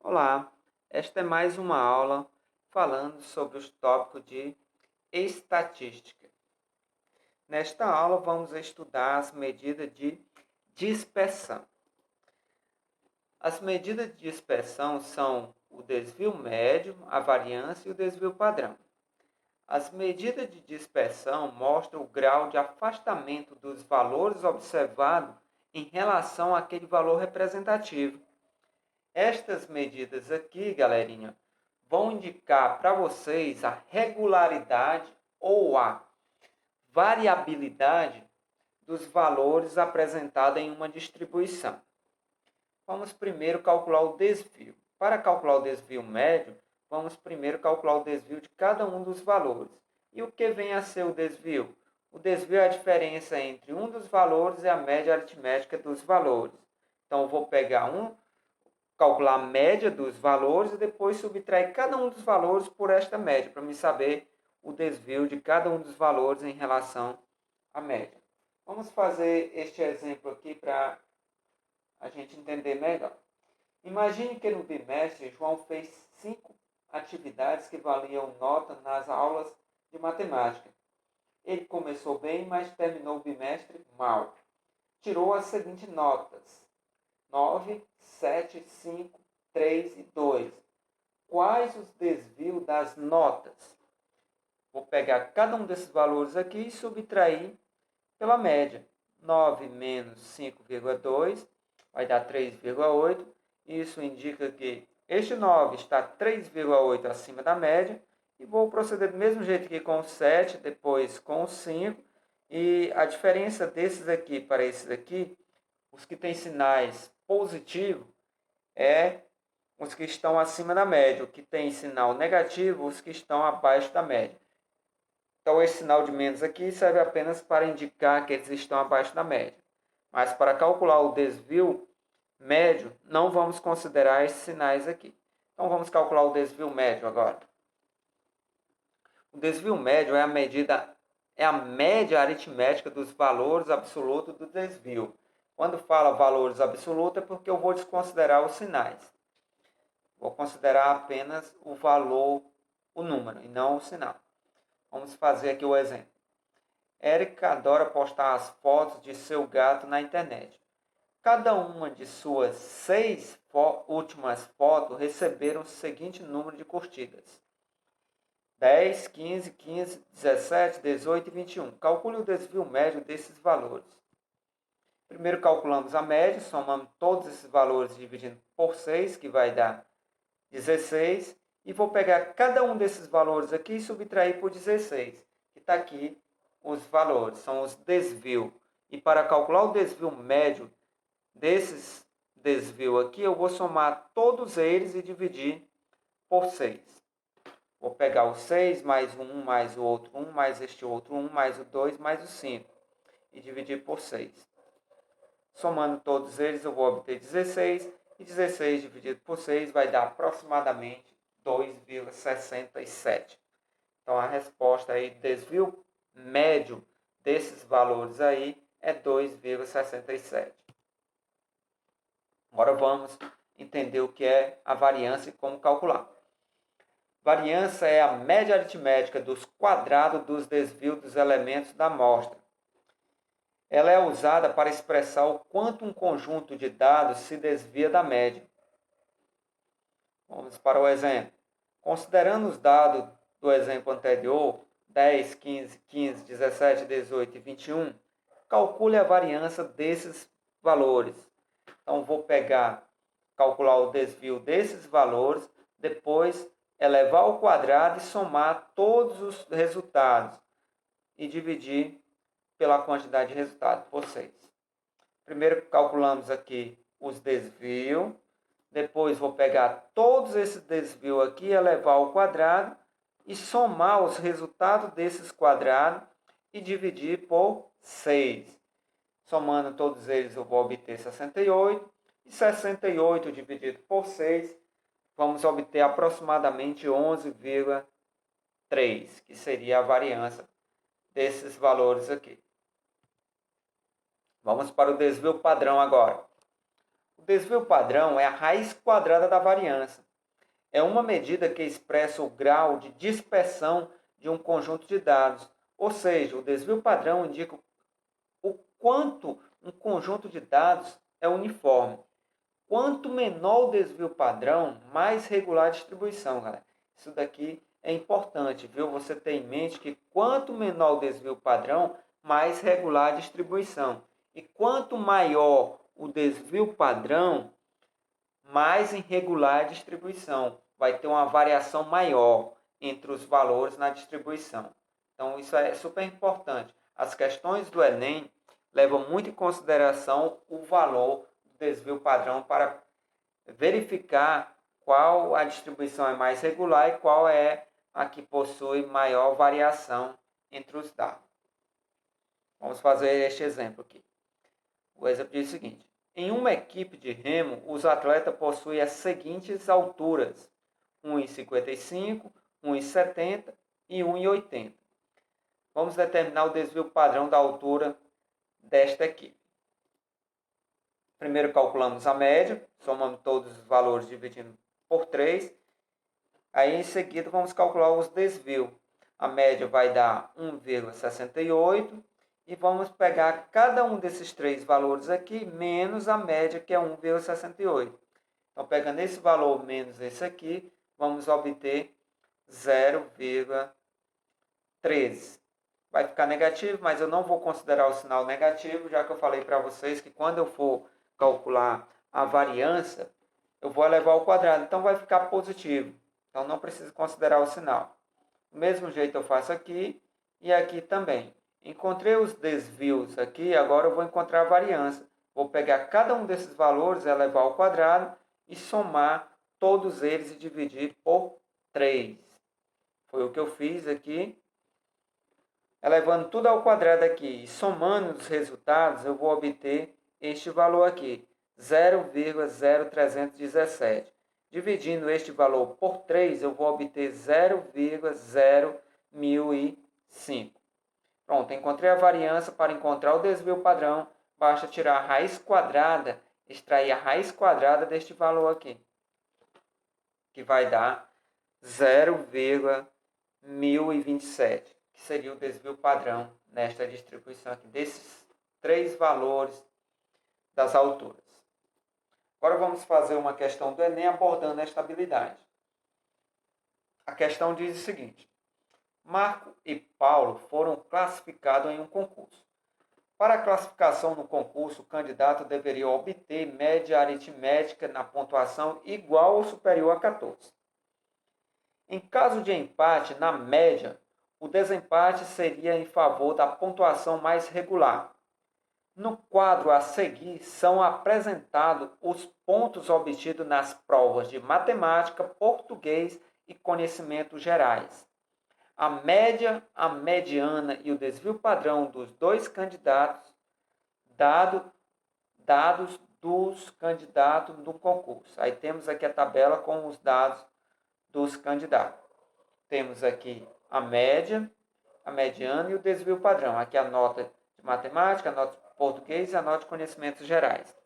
Olá, esta é mais uma aula falando sobre os tópicos de estatística. Nesta aula vamos estudar as medidas de dispersão. As medidas de dispersão são o desvio médio, a variância e o desvio padrão. As medidas de dispersão mostram o grau de afastamento dos valores observados em relação àquele valor representativo. Estas medidas aqui, galerinha, vão indicar para vocês a regularidade ou a variabilidade dos valores apresentados em uma distribuição. Vamos primeiro calcular o desvio. Para calcular o desvio médio, vamos primeiro calcular o desvio de cada um dos valores. E o que vem a ser o desvio? O desvio é a diferença entre um dos valores e a média aritmética dos valores. Então, eu vou pegar calcular a média dos valores e depois subtrair cada um dos valores por esta média, para me saber o desvio de cada um dos valores em relação à média. Vamos fazer este exemplo aqui para a gente entender melhor. Imagine que no bimestre João fez 5 atividades que valiam nota nas aulas de matemática. Ele começou bem, mas terminou o bimestre mal. Tirou as seguintes notas: 9, 7, 5, 3 e 2. Quais os desvios das notas? Vou pegar cada um desses valores aqui e subtrair pela média. 9 menos 5,2 vai dar 3,8. Isso indica que este 9 está 3,8 acima da média. E vou proceder do mesmo jeito que com o 7, depois com o 5. E a diferença desses aqui para esses aqui, os que têm sinais positivos, é os que estão acima da média. O que tem sinal negativo, os que estão abaixo da média. Então, esse sinal de menos aqui serve apenas para indicar que eles estão abaixo da média. Mas para calcular o desvio médio, não vamos considerar esses sinais aqui. Então, vamos calcular o desvio médio agora. O desvio médio é a média aritmética dos valores absolutos do desvio. Quando fala valores absolutos é porque eu vou desconsiderar os sinais. Vou considerar apenas o valor, o número, e não o sinal. Vamos fazer aqui o exemplo. Érica adora postar as fotos de seu gato na internet. Cada uma de suas 6 últimas fotos receberam o seguinte número de curtidas: 10, 15, 15, 17, 18 e 21. Calcule o desvio médio desses valores. Primeiro calculamos a média, somamos todos esses valores dividindo por 6, que vai dar 16. E vou pegar cada um desses valores aqui e subtrair por 16, que está aqui os valores, são os desvios. E para calcular o desvio médio desses desvios aqui, eu vou somar todos eles e dividir por 6. Vou pegar o 6 mais o 1 mais o outro 1 mais este outro 1 mais o 2 mais o 5 e dividir por 6. Somando todos eles eu vou obter 16 e 16 dividido por 6 vai dar aproximadamente 2,67. Então a resposta aí, desvio médio desses valores aí é 2,67. Agora vamos entender o que é a variância e como calcular. Variância é a média aritmética dos quadrados dos desvios dos elementos da amostra. Ela é usada para expressar o quanto um conjunto de dados se desvia da média. Vamos para o exemplo. Considerando os dados do exemplo anterior, 10, 15, 15, 17, 18 e 21, calcule a variância desses valores. Então, vou calcular o desvio desses valores, depois elevar ao quadrado e somar todos os resultados e dividir pela quantidade de resultados por 6. Primeiro calculamos aqui os desvios, depois vou pegar todos esses desvios aqui, elevar ao quadrado e somar os resultados desses quadrados e dividir por 6. Somando todos eles eu vou obter 68 e 68 dividido por 6 vamos obter aproximadamente 11,3, que seria a variância desses valores aqui. Vamos para o desvio padrão agora. O desvio padrão é a raiz quadrada da variância. É uma medida que expressa o grau de dispersão de um conjunto de dados. Ou seja, o desvio padrão indica o quanto um conjunto de dados é uniforme. Quanto menor o desvio padrão, mais regular a distribuição, galera. Isso daqui é importante, viu? Você ter em mente que quanto menor o desvio padrão, mais regular a distribuição. E quanto maior o desvio padrão, mais irregular a distribuição. Vai ter uma variação maior entre os valores na distribuição. Então, isso é super importante. As questões do Enem levam muito em consideração o valor do desvio padrão para verificar qual a distribuição é mais regular e qual é a que possui maior variação entre os dados. Vamos fazer este exemplo aqui. O exemplo diz o seguinte: em uma equipe de remo, os atletas possuem as seguintes alturas: 1,55, 1,70 e 1,80. Vamos determinar o desvio padrão da altura desta equipe. Primeiro calculamos a média, somando todos os valores dividindo por 3. Aí em seguida vamos calcular os desvios. A média vai dar 1,68 e vamos pegar cada um desses três valores aqui menos a média, que é 1,68. Então, pegando esse valor menos esse aqui, vamos obter 0,13. Vai ficar negativo, mas eu não vou considerar o sinal negativo, já que eu falei para vocês que quando eu for calcular a variância, eu vou elevar ao quadrado, então vai ficar positivo. Então não preciso considerar o sinal. Do mesmo jeito eu faço aqui e aqui também. Encontrei os desvios aqui, agora eu vou encontrar a variância. Vou pegar cada um desses valores, elevar ao quadrado e somar todos eles e dividir por 3. Foi o que eu fiz aqui. Elevando tudo ao quadrado aqui e somando os resultados, eu vou obter este valor aqui, 0,0317. Dividindo este valor por 3, eu vou obter 0,01005. Pronto, encontrei a variância. Para encontrar o desvio padrão, basta tirar a raiz quadrada, extrair a raiz quadrada deste valor aqui, que vai dar 0,1027, que seria o desvio padrão nesta distribuição aqui, desses três valores das alturas. Agora vamos fazer uma questão do Enem abordando a estabilidade. A questão diz o seguinte: Marco e Paulo foram classificados em um concurso. Para a classificação no concurso, o candidato deveria obter média aritmética na pontuação igual ou superior a 14. Em caso de empate na média, o desempate seria em favor da pontuação mais regular. No quadro a seguir são apresentados os pontos obtidos nas provas de matemática, português e conhecimentos gerais. A média, a mediana e o desvio padrão dos dois candidatos, dados dos candidatos do concurso. Aí temos aqui a tabela com os dados dos candidatos. Temos aqui a média, a mediana e o desvio padrão. Aqui a nota de matemática, a nota de português e a nota de conhecimentos gerais.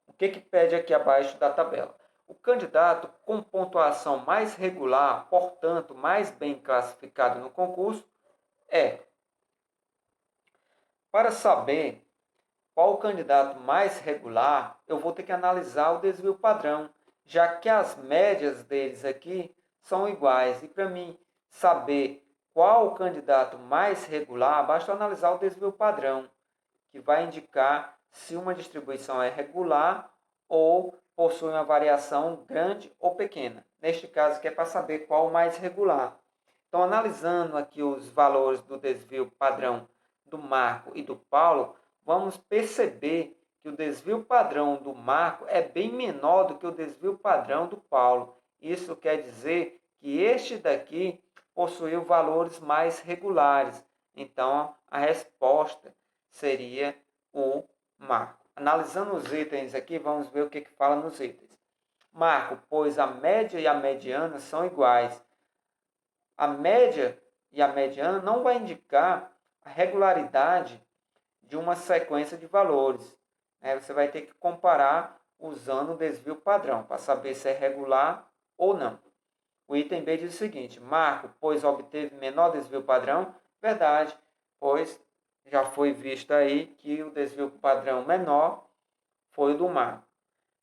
O que pede aqui abaixo da tabela? O candidato com pontuação mais regular, portanto, mais bem classificado no concurso, é. Para saber qual o candidato mais regular, eu vou ter que analisar o desvio padrão, já que as médias deles aqui são iguais. E para mim saber qual o candidato mais regular, basta analisar o desvio padrão, que vai indicar se uma distribuição é regular ou possui uma variação grande ou pequena. Neste caso, que é para saber qual o mais regular. Então, analisando aqui os valores do desvio padrão do Marco e do Paulo, vamos perceber que o desvio padrão do Marco é bem menor do que o desvio padrão do Paulo. Isso quer dizer que este daqui possuiu valores mais regulares. Então, a resposta seria o Marco. Analisando os itens aqui, vamos ver o que fala nos itens. Marco, pois a média e a mediana são iguais. A média e a mediana não vai indicar a regularidade de uma sequência de valores. Você vai ter que comparar usando o desvio padrão, para saber se é regular ou não. O item B diz o seguinte: Marco, pois obteve menor desvio padrão? Verdade, pois já foi visto aí que o desvio padrão menor foi o do Marco.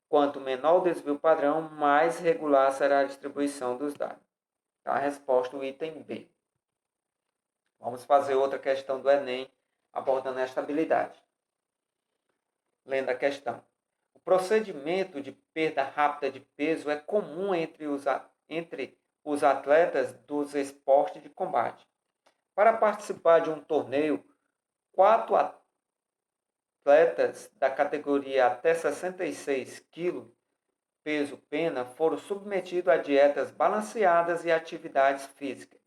Quanto menor o desvio padrão, mais regular será a distribuição dos dados. A resposta, o item B. Vamos fazer outra questão do Enem, abordando esta habilidade. Lendo a questão. O procedimento de perda rápida de peso é comum entre os atletas dos esportes de combate. Para participar de um torneio, 4 atletas da categoria até 66 kg, peso pena, foram submetidos a dietas balanceadas e atividades físicas.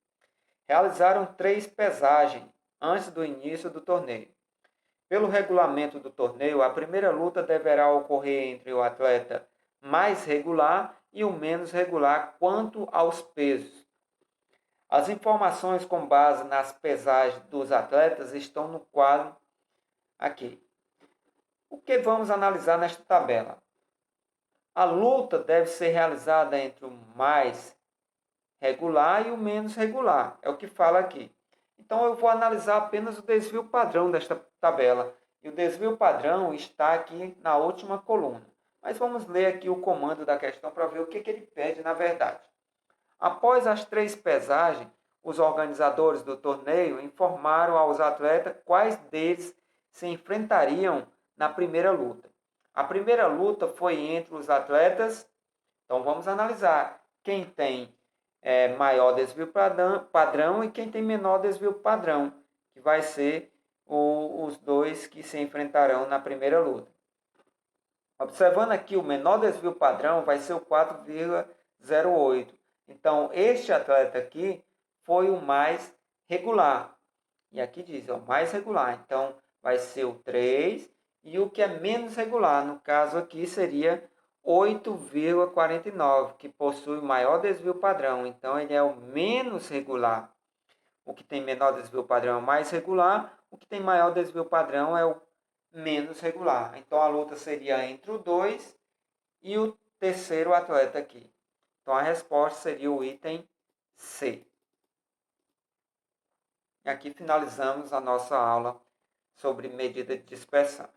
Realizaram 3 pesagens antes do início do torneio. Pelo regulamento do torneio, a primeira luta deverá ocorrer entre o atleta mais regular e o menos regular quanto aos pesos. As informações com base nas pesagens dos atletas estão no quadro aqui. O que vamos analisar nesta tabela? A luta deve ser realizada entre o mais regular e o menos regular, é o que fala aqui. Então eu vou analisar apenas o desvio padrão desta tabela. E o desvio padrão está aqui na última coluna. Mas vamos ler aqui o comando da questão para ver o que ele pede na verdade. Após as 3 pesagens, os organizadores do torneio informaram aos atletas quais deles se enfrentariam na primeira luta. A primeira luta foi entre os atletas, então vamos analisar quem tem maior desvio padrão e quem tem menor desvio padrão, que vai ser os dois que se enfrentarão na primeira luta. Observando aqui, o menor desvio padrão vai ser o 4,08. Então, este atleta aqui foi o mais regular. E aqui diz, o mais regular. Então, vai ser o 3. E o que é menos regular, no caso aqui, seria 8,49, que possui maior desvio padrão. Então, ele é o menos regular. O que tem menor desvio padrão é o mais regular. O que tem maior desvio padrão é o menos regular. Então, a luta seria entre o 2 e o terceiro atleta aqui. Então, a resposta seria o item C. E aqui finalizamos a nossa aula sobre medida de dispersão.